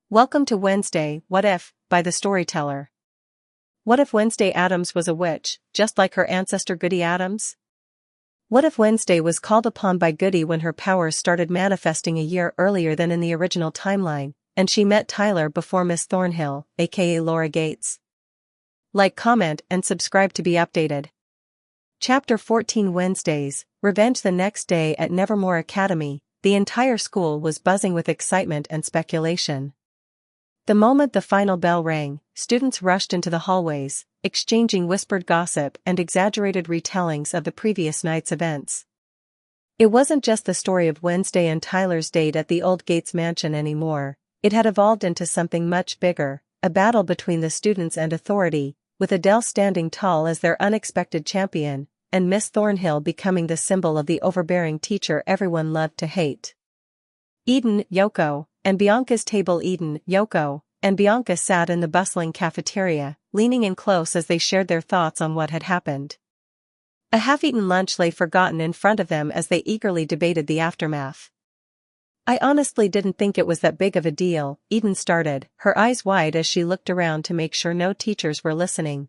Welcome to Wednesday, What If, by the Storyteller. What if Wednesday Addams was a witch, just like her ancestor Goody Addams? What if Wednesday was called upon by Goody when her powers started manifesting a year earlier than in the original timeline, and she met Tyler before Miss Thornhill, aka Laura Gates? Like, comment, and subscribe to be updated. Chapter 14 Wednesdays, Revenge. The next day at Nevermore Academy, the entire school was buzzing with excitement and speculation. The moment the final bell rang, students rushed into the hallways, exchanging whispered gossip and exaggerated retellings of the previous night's events. It wasn't just the story of Wednesday and Tyler's date at the old Gates mansion anymore. It had evolved into something much bigger, a battle between the students and authority, with Adele standing tall as their unexpected champion, and Miss Thornhill becoming the symbol of the overbearing teacher everyone loved to hate. Eden, Yoko, and Bianca's table. Eden, Yoko, and Bianca sat in the bustling cafeteria, leaning in close as they shared their thoughts on what had happened. A half-eaten lunch lay forgotten in front of them as they eagerly debated the aftermath. "I honestly didn't think it was that big of a deal," Eden started, her eyes wide as she looked around to make sure no teachers were listening.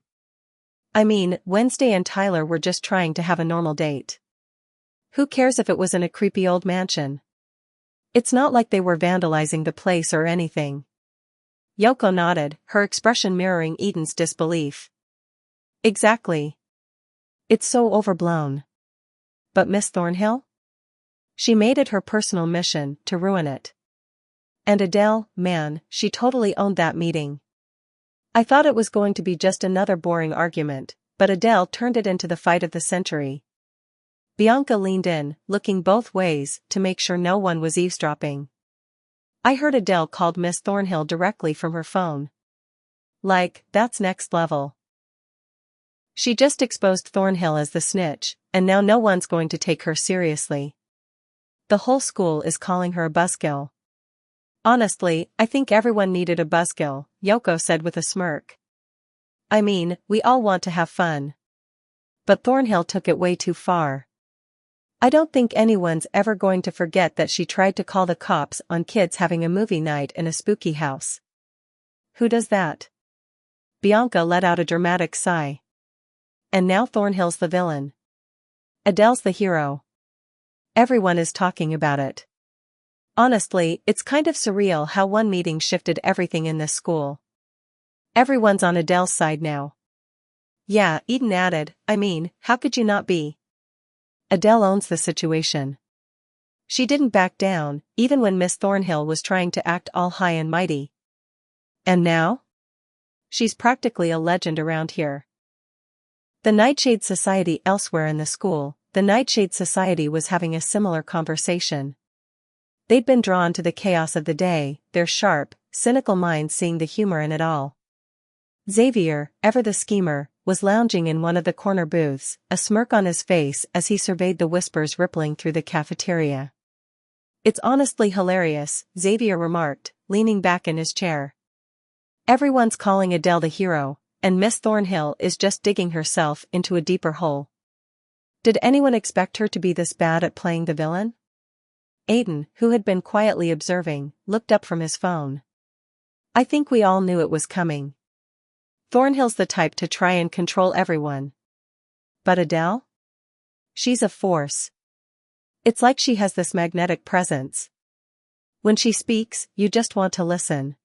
"I mean, Wednesday and Tyler were just trying to have a normal date. Who cares if it was in a creepy old mansion? It's not like they were vandalizing the place or anything." Yoko nodded, her expression mirroring Eden's disbelief. "Exactly. It's so overblown. But Miss Thornhill? She made it her personal mission to ruin it. And Adele, man, she totally owned that meeting. I thought it was going to be just another boring argument, but Adele turned it into the fight of the century." Bianca leaned in, looking both ways to make sure no one was eavesdropping. "I heard Adele called Miss Thornhill directly from her phone. Like, that's next level. She just exposed Thornhill as the snitch, and now no one's going to take her seriously. The whole school is calling her a buzzkill." "Honestly, I think everyone needed a buzzkill," Yoko said with a smirk. "I mean, we all want to have fun. But Thornhill took it way too far. I don't think anyone's ever going to forget that she tried to call the cops on kids having a movie night in a spooky house. Who does that?" Bianca let out a dramatic sigh. "And now Thornhill's the villain. Adele's the hero. Everyone is talking about it. Honestly, it's kind of surreal how one meeting shifted everything in this school. Everyone's on Adele's side now." "Yeah," Eden added, "I mean, how could you not be? Adele owns the situation. She didn't back down, even when Miss Thornhill was trying to act all high and mighty. And now? She's practically a legend around here." The Nightshade Society. Elsewhere in the school, the Nightshade Society was having a similar conversation. They'd been drawn to the chaos of the day, their sharp, cynical minds seeing the humor in it all. Xavier, ever the schemer, was lounging in one of the corner booths, a smirk on his face as he surveyed the whispers rippling through the cafeteria. "It's honestly hilarious," Xavier remarked, leaning back in his chair. "Everyone's calling Adele the hero, and Miss Thornhill is just digging herself into a deeper hole. Did anyone expect her to be this bad at playing the villain?" Aiden, who had been quietly observing, looked up from his phone. "I think we all knew it was coming. Thornhill's the type to try and control everyone. But Adele? She's a force. It's like she has this magnetic presence. When she speaks, you just want to listen."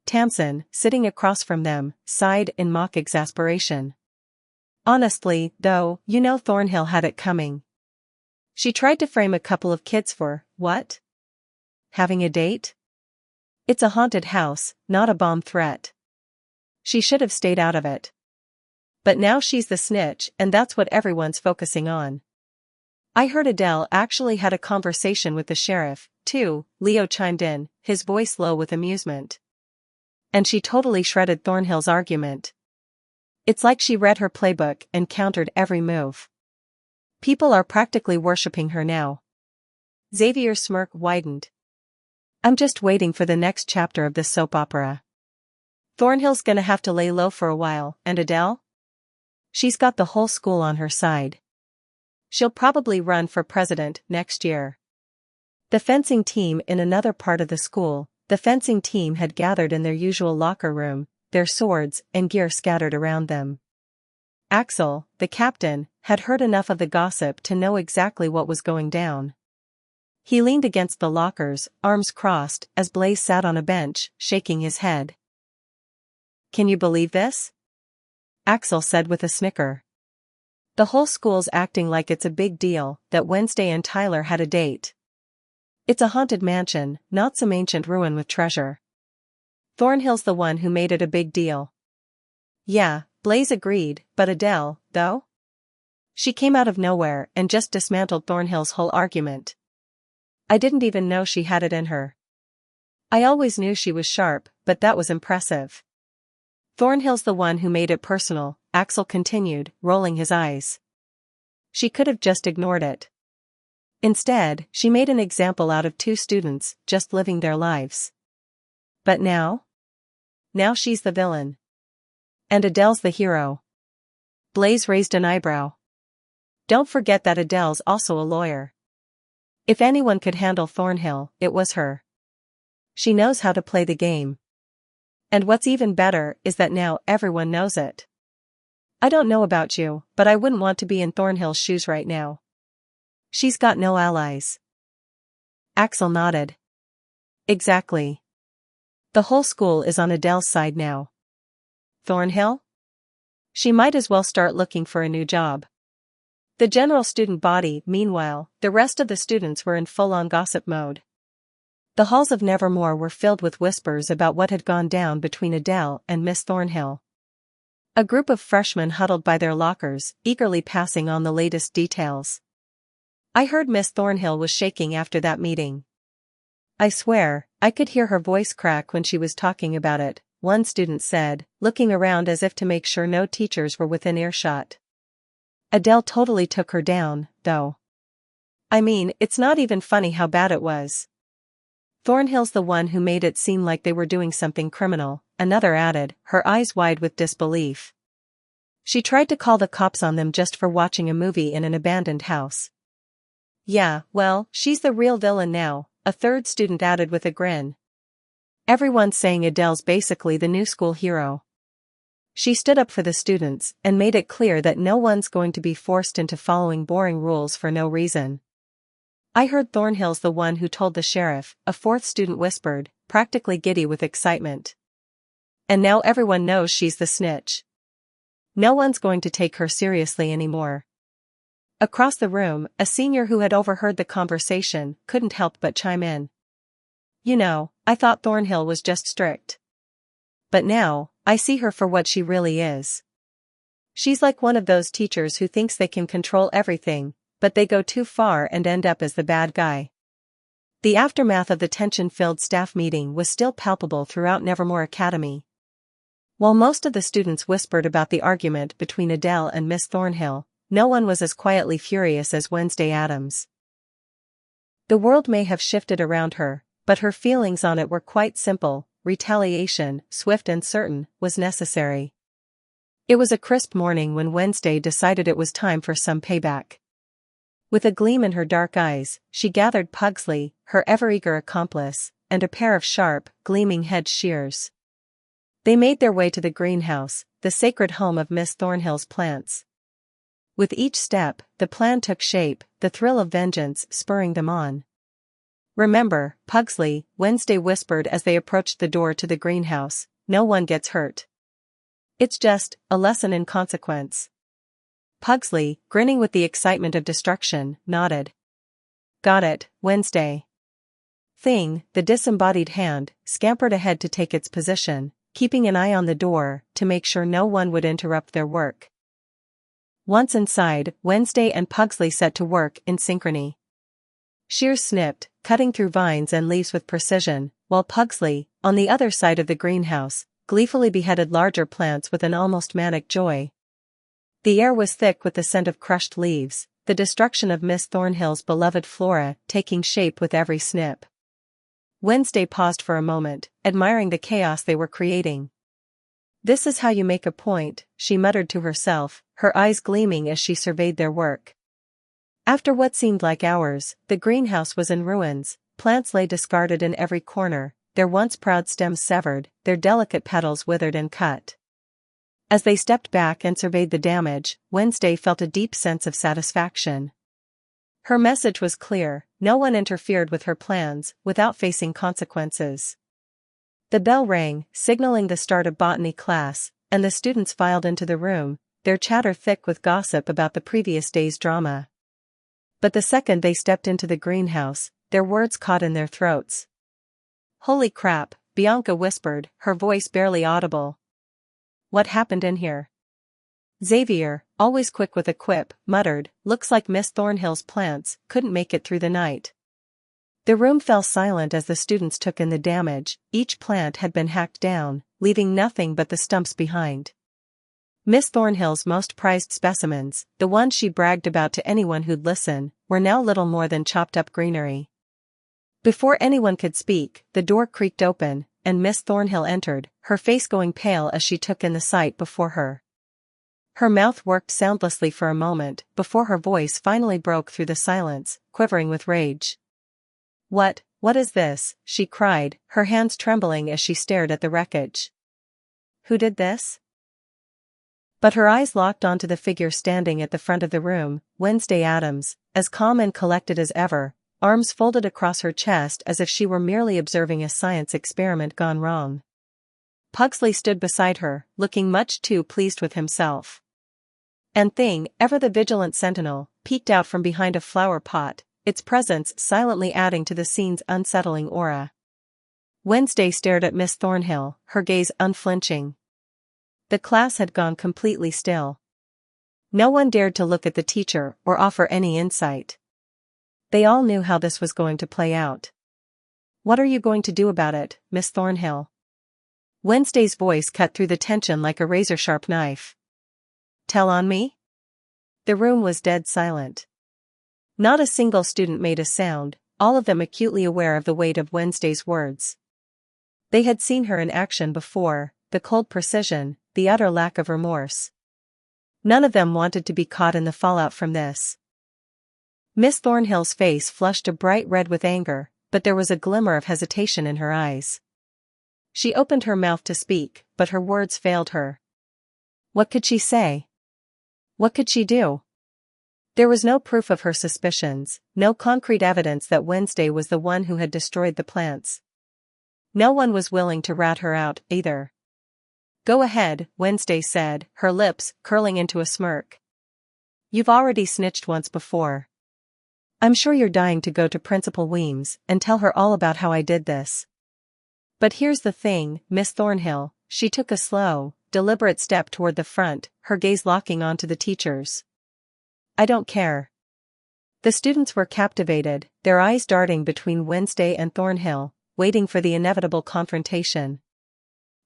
Tamsin, sitting across from them, sighed in mock exasperation. "Honestly, though, you know Thornhill had it coming. She tried to frame a couple of kids for, what? Having a date? It's a haunted house, not a bomb threat. She should have stayed out of it. But now she's the snitch, and that's what everyone's focusing on. I heard Adele actually had a conversation with the sheriff, too," Leo chimed in, his voice low with amusement. "And she totally shredded Thornhill's argument. It's like she read her playbook and countered every move. People are practically worshipping her now." Xavier's smirk widened. "I'm just waiting for the next chapter of this soap opera. Thornhill's gonna have to lay low for a while, and Adele? She's got the whole school on her side. She'll probably run for president next year." The fencing team in another part of the school, The fencing team had gathered in their usual locker room, their swords and gear scattered around them. Axel, the captain, had heard enough of the gossip to know exactly what was going down. He leaned against the lockers, arms crossed, as Blaze sat on a bench, shaking his head. "Can you believe this?" Axel said with a snicker. "The whole school's acting like it's a big deal that Wednesday and Tyler had a date. It's a haunted mansion, not some ancient ruin with treasure. Thornhill's the one who made it a big deal." "Yeah," Blaze agreed, "but Adele, though? She came out of nowhere and just dismantled Thornhill's whole argument. I didn't even know she had it in her. I always knew she was sharp, but that was impressive." "Thornhill's the one who made it personal," Axel continued, rolling his eyes. "She could have just ignored it. Instead, she made an example out of two students, just living their lives. But now? Now she's the villain. And Adele's the hero." Blaze raised an eyebrow. "Don't forget that Adele's also a lawyer. If anyone could handle Thornhill, it was her. She knows how to play the game. And what's even better is that now everyone knows it. I don't know about you, but I wouldn't want to be in Thornhill's shoes right now. She's got no allies." Axel nodded. "Exactly. The whole school is on Adele's side now. Thornhill? She might as well start looking for a new job." The general student body, meanwhile, the rest of the students were in full-on gossip mode. The halls of Nevermore were filled with whispers about what had gone down between Adele and Miss Thornhill. A group of freshmen huddled by their lockers, eagerly passing on the latest details. "I heard Miss Thornhill was shaking after that meeting. I swear, I could hear her voice crack when she was talking about it," one student said, looking around as if to make sure no teachers were within earshot. "Adele totally took her down, though. I mean, it's not even funny how bad it was. Thornhill's the one who made it seem like they were doing something criminal," another added, her eyes wide with disbelief. "She tried to call the cops on them just for watching a movie in an abandoned house." "Yeah, well, she's the real villain now," a third student added with a grin. "Everyone's saying Adele's basically the new school hero. She stood up for the students and made it clear that no one's going to be forced into following boring rules for no reason." "I heard Thornhill's the one who told the sheriff," a fourth student whispered, practically giddy with excitement. "And now everyone knows she's the snitch. No one's going to take her seriously anymore." Across the room, a senior who had overheard the conversation couldn't help but chime in. "You know, I thought Thornhill was just strict. But now, I see her for what she really is. She's like one of those teachers who thinks they can control everything, but they go too far and end up as the bad guy." The aftermath of the tension-filled staff meeting was still palpable throughout Nevermore Academy. While most of the students whispered about the argument between Adele and Miss Thornhill, no one was as quietly furious as Wednesday Addams. The world may have shifted around her, but her feelings on it were quite simple: retaliation, swift and certain, was necessary. It was a crisp morning when Wednesday decided it was time for some payback. With a gleam in her dark eyes, she gathered Pugsley, her ever-eager accomplice, and a pair of sharp, gleaming hedge shears. They made their way to the greenhouse, the sacred home of Miss Thornhill's plants. With each step, the plan took shape, the thrill of vengeance spurring them on. "Remember, Pugsley," Wednesday whispered as they approached the door to the greenhouse, "no one gets hurt. It's just a lesson in consequence." Pugsley, grinning with the excitement of destruction, nodded. "Got it, Wednesday." Thing, the disembodied hand, scampered ahead to take its position, keeping an eye on the door to make sure no one would interrupt their work. Once inside, Wednesday and Pugsley set to work in synchrony. Shears snipped, cutting through vines and leaves with precision, while Pugsley, on the other side of the greenhouse, gleefully beheaded larger plants with an almost manic joy. The air was thick with the scent of crushed leaves, the destruction of Miss Thornhill's beloved flora taking shape with every snip. Wednesday paused for a moment, admiring the chaos they were creating. "This is how you make a point," she muttered to herself, her eyes gleaming as she surveyed their work. After what seemed like hours, the greenhouse was in ruins, plants lay discarded in every corner, their once proud stems severed, their delicate petals withered and cut. As they stepped back and surveyed the damage, Wednesday felt a deep sense of satisfaction. Her message was clear: no one interfered with her plans without facing consequences. The bell rang, signaling the start of botany class, and the students filed into the room, their chatter thick with gossip about the previous day's drama. But the second they stepped into the greenhouse, their words caught in their throats. "Holy crap," Bianca whispered, her voice barely audible. "What happened in here?" Xavier, always quick with a quip, muttered, "Looks like Miss Thornhill's plants couldn't make it through the night." The room fell silent as the students took in the damage. Each plant had been hacked down, leaving nothing but the stumps behind. Miss Thornhill's most prized specimens, the ones she bragged about to anyone who'd listen, were now little more than chopped-up greenery. Before anyone could speak, the door creaked open, and Miss Thornhill entered, her face going pale as she took in the sight before her. Her mouth worked soundlessly for a moment, before her voice finally broke through the silence, quivering with rage. What is this?" she cried, her hands trembling as she stared at the wreckage. "Who did this?" But her eyes locked onto the figure standing at the front of the room, Wednesday Addams, as calm and collected as ever, arms folded across her chest as if she were merely observing a science experiment gone wrong. Pugsley stood beside her, looking much too pleased with himself. And Thing, ever the vigilant sentinel, peeked out from behind a flower pot, its presence silently adding to the scene's unsettling aura. Wednesday stared at Miss Thornhill, her gaze unflinching. The class had gone completely still. No one dared to look at the teacher or offer any insight. They all knew how this was going to play out. "What are you going to do about it, Miss Thornhill?" Wednesday's voice cut through the tension like a razor-sharp knife. "Tell on me?" The room was dead silent. Not a single student made a sound, all of them acutely aware of the weight of Wednesday's words. They had seen her in action before, the cold precision, the utter lack of remorse. None of them wanted to be caught in the fallout from this. Miss Thornhill's face flushed a bright red with anger, but there was a glimmer of hesitation in her eyes. She opened her mouth to speak, but her words failed her. What could she say? What could she do? There was no proof of her suspicions, no concrete evidence that Wednesday was the one who had destroyed the plants. No one was willing to rat her out, either. "Go ahead," Wednesday said, her lips curling into a smirk. "You've already snitched once before. I'm sure you're dying to go to Principal Weems and tell her all about how I did this. But here's the thing, Miss Thornhill," she took a slow, deliberate step toward the front, her gaze locking onto the teachers. "I don't care." The students were captivated, their eyes darting between Wednesday and Thornhill, waiting for the inevitable confrontation.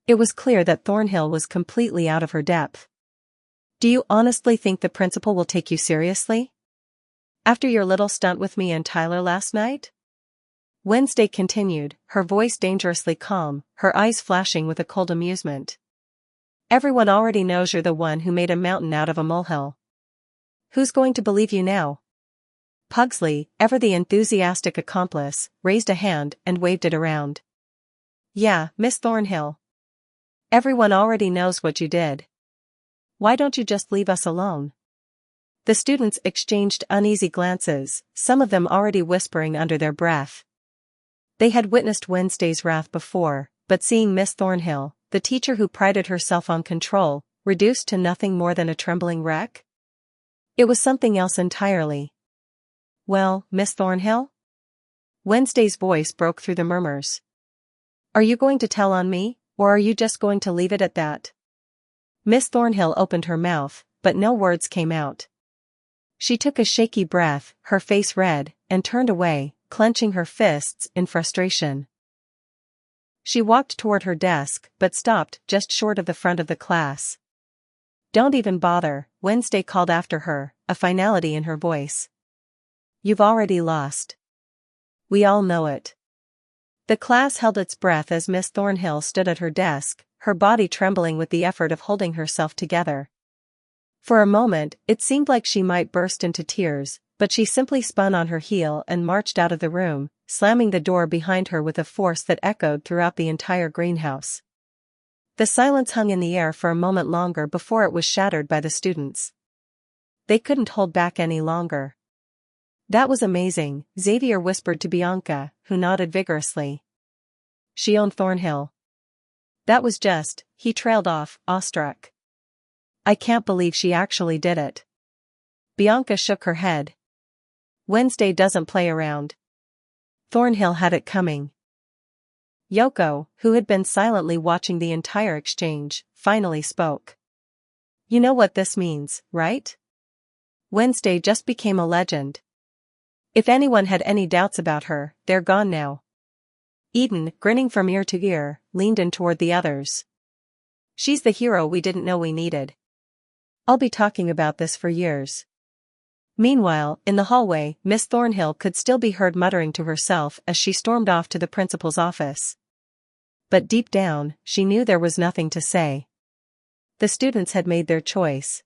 It was clear that Thornhill was completely out of her depth. "Do you honestly think the principal will take you seriously? After your little stunt with me and Tyler last night?" Wednesday continued, her voice dangerously calm, her eyes flashing with a cold amusement. "Everyone already knows you're the one who made a mountain out of a molehill. Who's going to believe you now?" Pugsley, ever the enthusiastic accomplice, raised a hand and waved it around. "Yeah, Miss Thornhill. Everyone already knows what you did. Why don't you just leave us alone?" The students exchanged uneasy glances, some of them already whispering under their breath. They had witnessed Wednesday's wrath before, but seeing Miss Thornhill, the teacher who prided herself on control, reduced to nothing more than a trembling wreck? It was something else entirely. "Well, Miss Thornhill?" Wednesday's voice broke through the murmurs. "Are you going to tell on me, or are you just going to leave it at that?" Miss Thornhill opened her mouth, but no words came out. She took a shaky breath, her face red, and turned away, clenching her fists in frustration. She walked toward her desk, but stopped just short of the front of the class. "Don't even bother," Wednesday called after her, a finality in her voice. "You've already lost. We all know it." The class held its breath as Miss Thornhill stood at her desk, her body trembling with the effort of holding herself together. For a moment, it seemed like she might burst into tears, but she simply spun on her heel and marched out of the room, slamming the door behind her with a force that echoed throughout the entire greenhouse. The silence hung in the air for a moment longer before it was shattered by the students. They couldn't hold back any longer. "That was amazing," Xavier whispered to Bianca, who nodded vigorously. "She owned Thornhill." "That was just," he trailed off, awestruck. "I can't believe she actually did it." Bianca shook her head. "Wednesday doesn't play around. Thornhill had it coming." Yoko, who had been silently watching the entire exchange, finally spoke. "You know what this means, right? Wednesday just became a legend. If anyone had any doubts about her, they're gone now." Eden, grinning from ear to ear, leaned in toward the others. "She's the hero we didn't know we needed. I'll be talking about this for years." Meanwhile, in the hallway, Miss Thornhill could still be heard muttering to herself as she stormed off to the principal's office. But deep down, she knew there was nothing to say. The students had made their choice.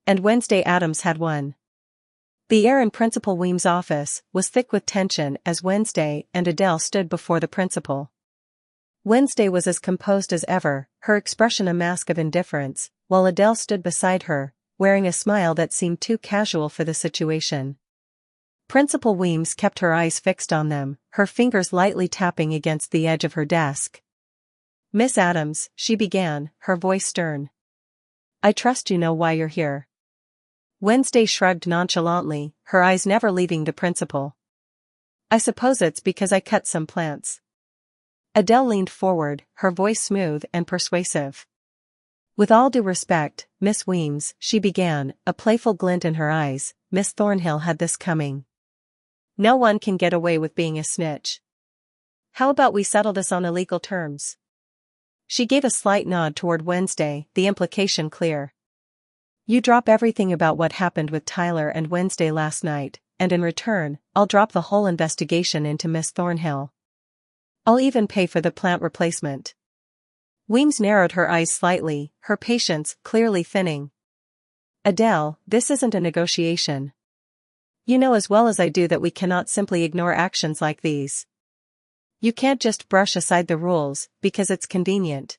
And Wednesday Addams had won. The air in Principal Weem's office was thick with tension as Wednesday and Adele stood before the principal. Wednesday was as composed as ever, her expression a mask of indifference, while Adele stood beside her, wearing a smile that seemed too casual for the situation. Principal Weems kept her eyes fixed on them, her fingers lightly tapping against the edge of her desk. "Miss Addams," she began, her voice stern. "I trust you know why you're here." Wednesday shrugged nonchalantly, her eyes never leaving the principal. "I suppose it's because I cut some plants." Adele leaned forward, her voice smooth and persuasive. "With all due respect, Miss Weems," she began, a playful glint in her eyes, "Miss Thornhill had this coming. No one can get away with being a snitch. How about we settle this on illegal terms?" She gave a slight nod toward Wednesday, the implication clear. "You drop everything about what happened with Tyler and Wednesday last night, and in return, I'll drop the whole investigation into Miss Thornhill. I'll even pay for the plant replacement." Weems narrowed her eyes slightly, her patience clearly thinning. "Adele, this isn't a negotiation. You know as well as I do that we cannot simply ignore actions like these. You can't just brush aside the rules, because it's convenient."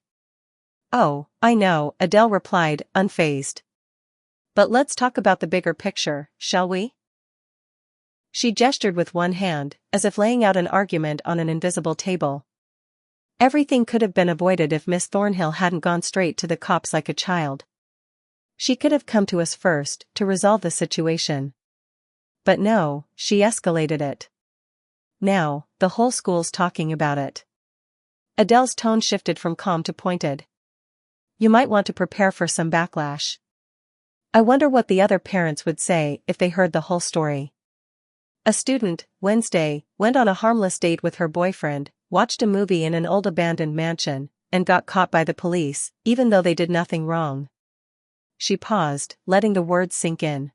"Oh, I know," Adele replied, unfazed. "But let's talk about the bigger picture, shall we?" She gestured with one hand, as if laying out an argument on an invisible table. "Everything could have been avoided if Miss Thornhill hadn't gone straight to the cops like a child. She could have come to us first, to resolve the situation. But no, she escalated it. Now, the whole school's talking about it." Adele's tone shifted from calm to pointed. "You might want to prepare for some backlash. I wonder what the other parents would say if they heard the whole story. A student, Wednesday, went on a harmless date with her boyfriend, watched a movie in an old abandoned mansion, and got caught by the police, even though they did nothing wrong." She paused, letting the words sink in.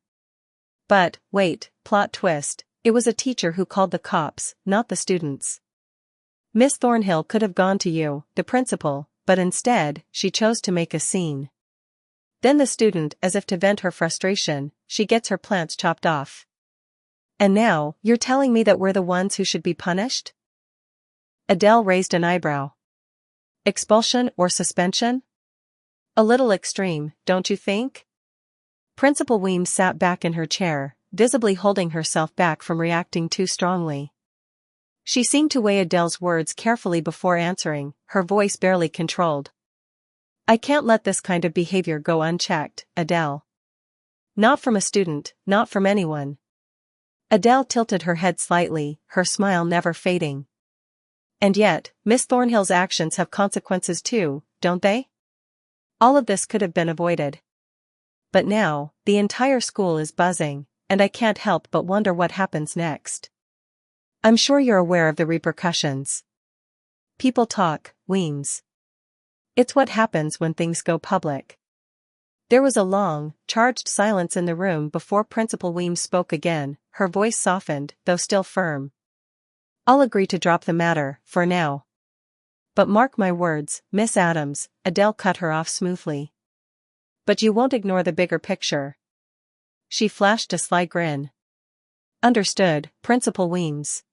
"But, wait, plot twist, it was a teacher who called the cops, not the students. Miss Thornhill could have gone to you, the principal, but instead, she chose to make a scene. Then the student, as if to vent her frustration, she gets her plants chopped off. And now, you're telling me that we're the ones who should be punished?" Adele raised an eyebrow. "Expulsion or suspension? A little extreme, don't you think?" Principal Weems sat back in her chair, visibly holding herself back from reacting too strongly. She seemed to weigh Adele's words carefully before answering, her voice barely controlled. "I can't let this kind of behavior go unchecked, Adele. Not from a student, not from anyone." Adele tilted her head slightly, her smile never fading. "And yet, Miss Thornhill's actions have consequences too, don't they? All of this could have been avoided. But now, the entire school is buzzing, and I can't help but wonder what happens next. I'm sure you're aware of the repercussions. People talk, Weems. It's what happens when things go public." There was a long, charged silence in the room before Principal Weems spoke again, her voice softened, though still firm. "I'll agree to drop the matter, for now. But mark my words, Miss Addams," Adele cut her off smoothly. "But you won't ignore the bigger picture." She flashed a sly grin. "Understood, Principal Weems."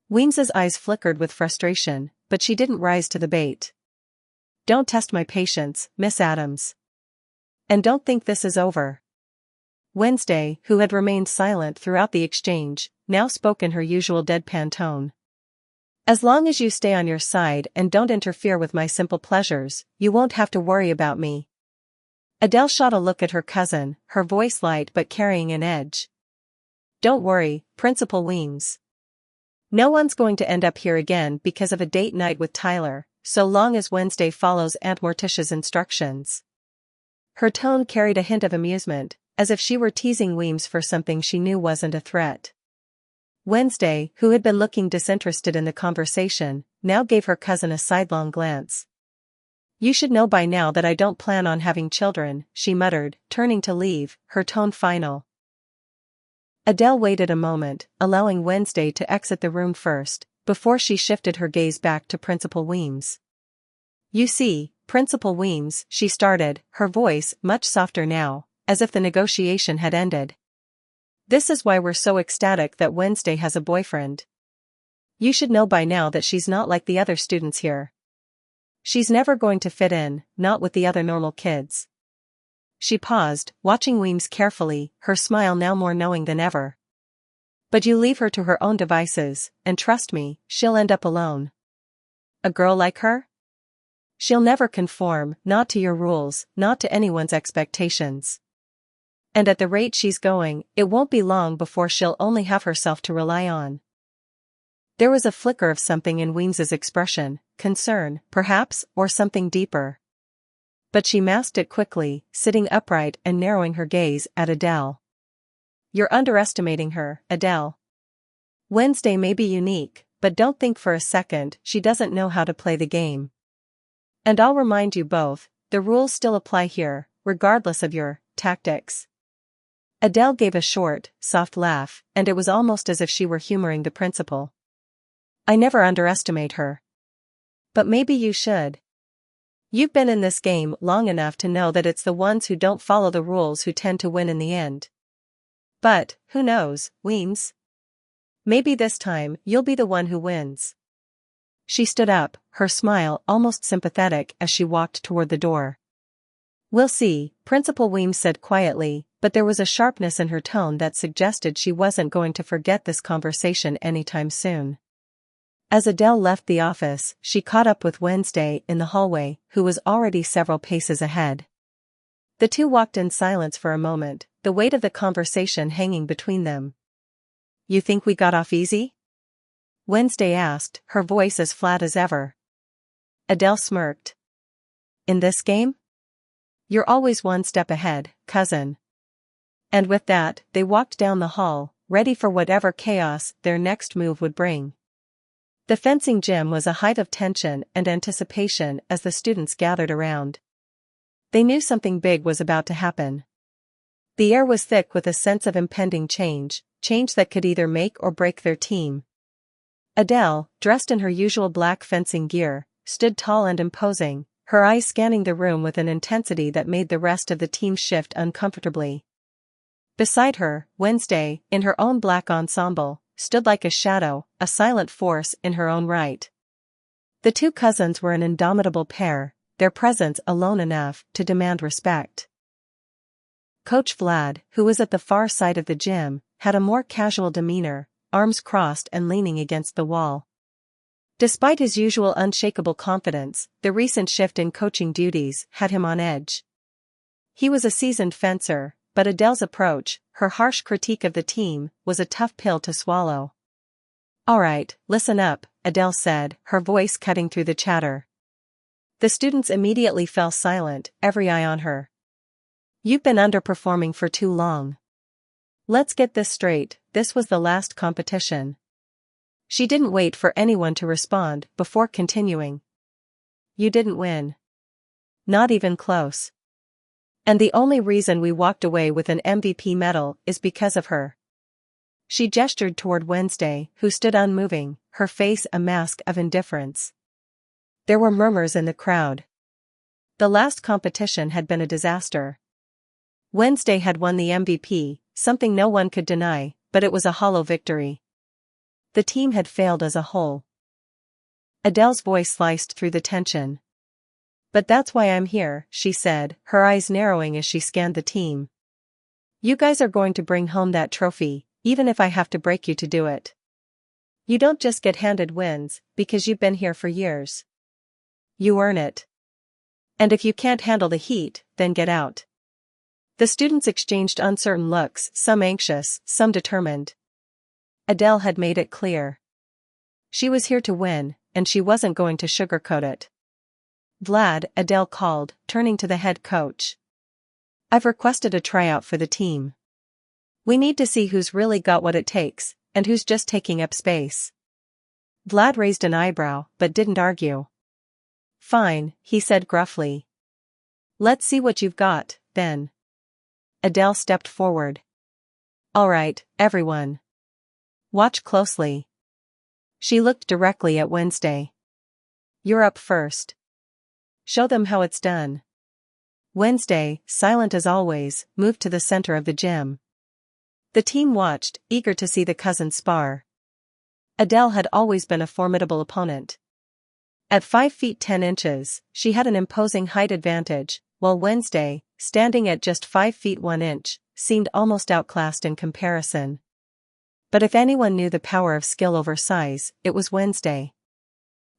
Weems's eyes flickered with frustration, but she didn't rise to the bait. Don't test my patience, Miss Addams. And don't think this is over. Wednesday, who had remained silent throughout the exchange, now spoke in her usual deadpan tone. As long as you stay on your side and don't interfere with my simple pleasures, you won't have to worry about me. Adele shot a look at her cousin, her voice light but carrying an edge. Don't worry, Principal Weems. No one's going to end up here again because of a date night with Tyler, so long as Wednesday follows Aunt Morticia's instructions. Her tone carried a hint of amusement, as if she were teasing Weems for something she knew wasn't a threat. Wednesday, who had been looking disinterested in the conversation, now gave her cousin a sidelong glance. You should know by now that I don't plan on having children, she muttered, turning to leave, her tone final. Adele waited a moment, allowing Wednesday to exit the room first, before she shifted her gaze back to Principal Weems. You see, Principal Weems, she started, her voice much softer now, as if the negotiation had ended. This is why we're so ecstatic that Wednesday has a boyfriend. You should know by now that she's not like the other students here. She's never going to fit in, not with the other normal kids. She paused, watching Weems carefully, her smile now more knowing than ever. But you leave her to her own devices, and trust me, she'll end up alone. A girl like her? She'll never conform, not to your rules, not to anyone's expectations. And at the rate she's going, it won't be long before she'll only have herself to rely on. There was a flicker of something in Weems's expression, concern, perhaps, or something deeper. But she masked it quickly, sitting upright and narrowing her gaze at Adele. You're underestimating her, Adele. Wednesday may be unique, but don't think for a second she doesn't know how to play the game. And I'll remind you both, the rules still apply here, regardless of your tactics. Adele gave a short, soft laugh, and it was almost as if she were humoring the principal. I never underestimate her. But maybe you should. You've been in this game long enough to know that it's the ones who don't follow the rules who tend to win in the end. But, who knows, Weems? Maybe this time you'll be the one who wins. She stood up, her smile almost sympathetic as she walked toward the door. We'll see, Principal Weems said quietly, but there was a sharpness in her tone that suggested she wasn't going to forget this conversation anytime soon. As Adele left the office, she caught up with Wednesday in the hallway, who was already several paces ahead. The two walked in silence for a moment, the weight of the conversation hanging between them. You think we got off easy? Wednesday asked, her voice as flat as ever. Adele smirked. In this game? You're always one step ahead, cousin. And with that, they walked down the hall, ready for whatever chaos their next move would bring. The fencing gym was a height of tension and anticipation as the students gathered around. They knew something big was about to happen. The air was thick with a sense of impending change that could either make or break their team. Adele, dressed in her usual black fencing gear, stood tall and imposing, her eyes scanning the room with an intensity that made the rest of the team shift uncomfortably. Beside her, Wednesday, in her own black ensemble, stood like a shadow, a silent force in her own right. The two cousins were an indomitable pair, their presence alone enough to demand respect. Coach Vlad, who was at the far side of the gym, had a more casual demeanor, arms crossed and leaning against the wall. Despite his usual unshakable confidence, the recent shift in coaching duties had him on edge. He was a seasoned fencer, but Adele's approach, her harsh critique of the team, was a tough pill to swallow. All right, listen up, Adele said, her voice cutting through the chatter. The students immediately fell silent, every eye on her. You've been underperforming for too long. Let's get this straight, this was the last competition. She didn't wait for anyone to respond before continuing. You didn't win. Not even close. And the only reason we walked away with an MVP medal is because of her. She gestured toward Wednesday, who stood unmoving, her face a mask of indifference. There were murmurs in the crowd. The last competition had been a disaster. Wednesday had won the MVP, something no one could deny, but it was a hollow victory. The team had failed as a whole. Adele's voice sliced through the tension. "But that's why I'm here," she said, her eyes narrowing as she scanned the team. "You guys are going to bring home that trophy, even if I have to break you to do it. You don't just get handed wins, because you've been here for years. You earn it. And if you can't handle the heat, then get out." The students exchanged uncertain looks, some anxious, some determined. Adele had made it clear. She was here to win, and she wasn't going to sugarcoat it. "Vlad," Adele called, turning to the head coach. "I've requested a tryout for the team. We need to see who's really got what it takes, and who's just taking up space." Vlad raised an eyebrow, but didn't argue. "Fine," he said gruffly. "Let's see what you've got, then." Adele stepped forward. "All right, everyone. Watch closely." She looked directly at Wednesday. "You're up first. Show them how it's done." Wednesday, silent as always, moved to the center of the gym. The team watched, eager to see the cousins spar. Adele had always been a formidable opponent. At 5 feet 10 inches, she had an imposing height advantage, while Wednesday, standing at just 5 feet 1 inch, seemed almost outclassed in comparison. But if anyone knew the power of skill over size, it was Wednesday.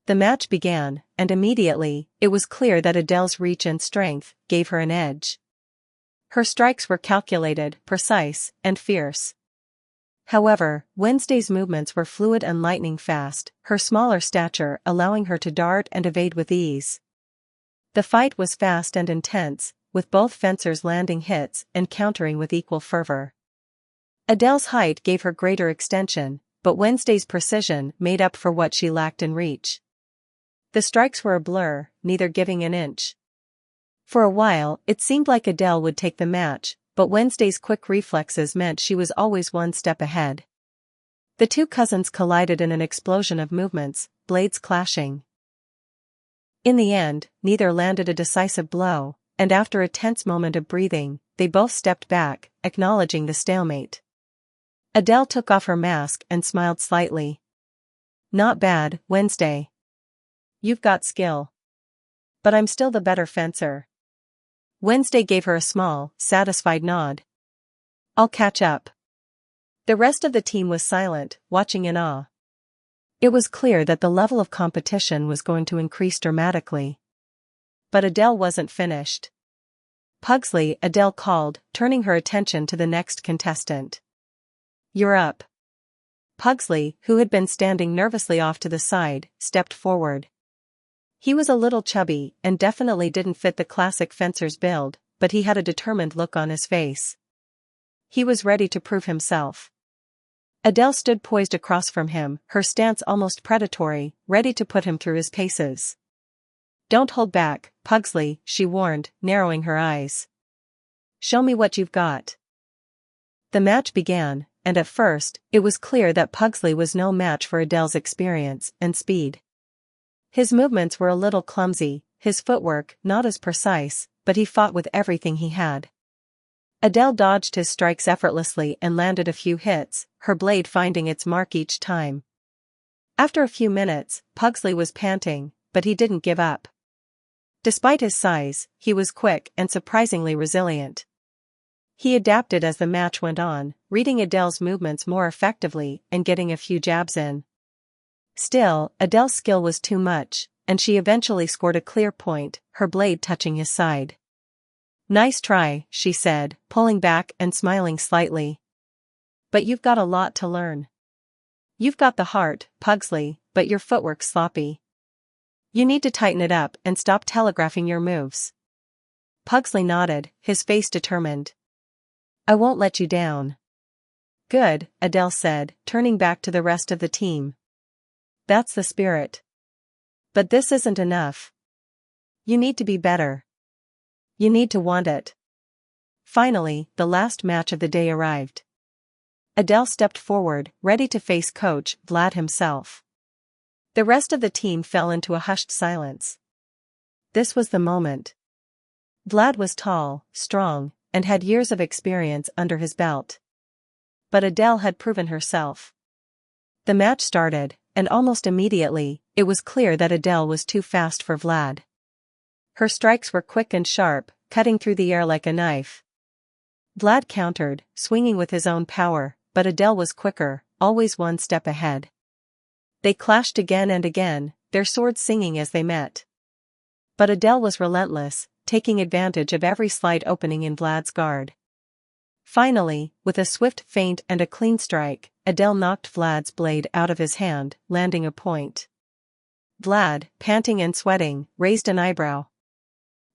The match began, and immediately, it was clear that Adele's reach and strength gave her an edge. Her strikes were calculated, precise, and fierce. However, Wednesday's movements were fluid and lightning fast, her smaller stature allowing her to dart and evade with ease. The fight was fast and intense, with both fencers landing hits and countering with equal fervor. Adele's height gave her greater extension, but Wednesday's precision made up for what she lacked in reach. The strikes were a blur, neither giving an inch. For a while, it seemed like Adele would take the match, but Wednesday's quick reflexes meant she was always one step ahead. The two cousins collided in an explosion of movements, blades clashing. In the end, neither landed a decisive blow, and after a tense moment of breathing, they both stepped back, acknowledging the stalemate. Adele took off her mask and smiled slightly. "Not bad, Wednesday. You've got skill. But I'm still the better fencer." Wednesday gave her a small, satisfied nod. "I'll catch up." The rest of the team was silent, watching in awe. It was clear that the level of competition was going to increase dramatically. But Adele wasn't finished. "Pugsley," Adele called, turning her attention to the next contestant. "You're up." Pugsley, who had been standing nervously off to the side, stepped forward. He was a little chubby and definitely didn't fit the classic fencer's build, but he had a determined look on his face. He was ready to prove himself. Adele stood poised across from him, her stance almost predatory, ready to put him through his paces. "Don't hold back, Pugsley," she warned, narrowing her eyes. "Show me what you've got." The match began, and at first, it was clear that Pugsley was no match for Adele's experience and speed. His movements were a little clumsy, his footwork not as precise, but he fought with everything he had. Adele dodged his strikes effortlessly and landed a few hits, her blade finding its mark each time. After a few minutes, Pugsley was panting, but he didn't give up. Despite his size, he was quick and surprisingly resilient. He adapted as the match went on, reading Adele's movements more effectively and getting a few jabs in. Still, Adele's skill was too much, and she eventually scored a clear point, her blade touching his side. "Nice try," she said, pulling back and smiling slightly. "But you've got a lot to learn. You've got the heart, Pugsley, but your footwork's sloppy. You need to tighten it up and stop telegraphing your moves." Pugsley nodded, his face determined. "I won't let you down." "Good," Adele said, turning back to the rest of the team. "That's the spirit. But this isn't enough. You need to be better. You need to want it." Finally, the last match of the day arrived. Adele stepped forward, ready to face coach Vlad himself. The rest of the team fell into a hushed silence. This was the moment. Vlad was tall, strong, and had years of experience under his belt. But Adele had proven herself. The match started, and almost immediately, it was clear that Adele was too fast for Vlad. Her strikes were quick and sharp, cutting through the air like a knife. Vlad countered, swinging with his own power, but Adele was quicker, always one step ahead. They clashed again and again, their swords singing as they met. But Adele was relentless, taking advantage of every slight opening in Vlad's guard. Finally, with a swift feint and a clean strike, Adele knocked Vlad's blade out of his hand, landing a point. Vlad, panting and sweating, raised an eyebrow.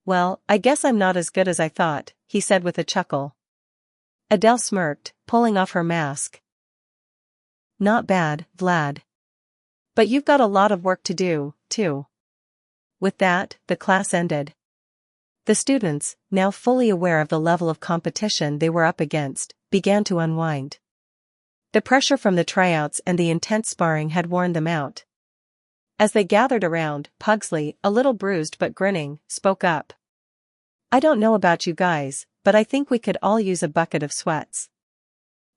"Well, I guess I'm not as good as I thought," he said with a chuckle. Adele smirked, pulling off her mask. "Not bad, Vlad. But you've got a lot of work to do, too." With that, the class ended. The students, now fully aware of the level of competition they were up against, began to unwind. The pressure from the tryouts and the intense sparring had worn them out. As they gathered around, Pugsley, a little bruised but grinning, spoke up. "I don't know about you guys, but I think we could all use a bucket of sweats."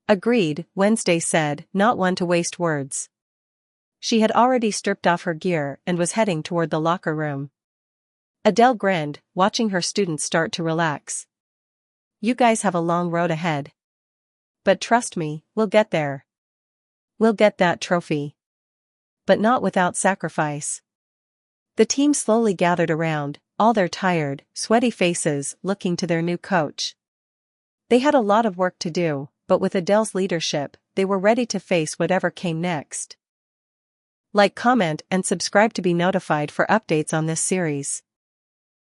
"Agreed," Wednesday said, not one to waste words. She had already stripped off her gear and was heading toward the locker room. Adele grinned, watching her students start to relax. "You guys have a long road ahead. But trust me, we'll get there. We'll get that trophy. But not without sacrifice." The team slowly gathered around, all their tired, sweaty faces looking to their new coach. They had a lot of work to do, but with Adele's leadership, they were ready to face whatever came next. Like, comment, and subscribe to be notified for updates on this series.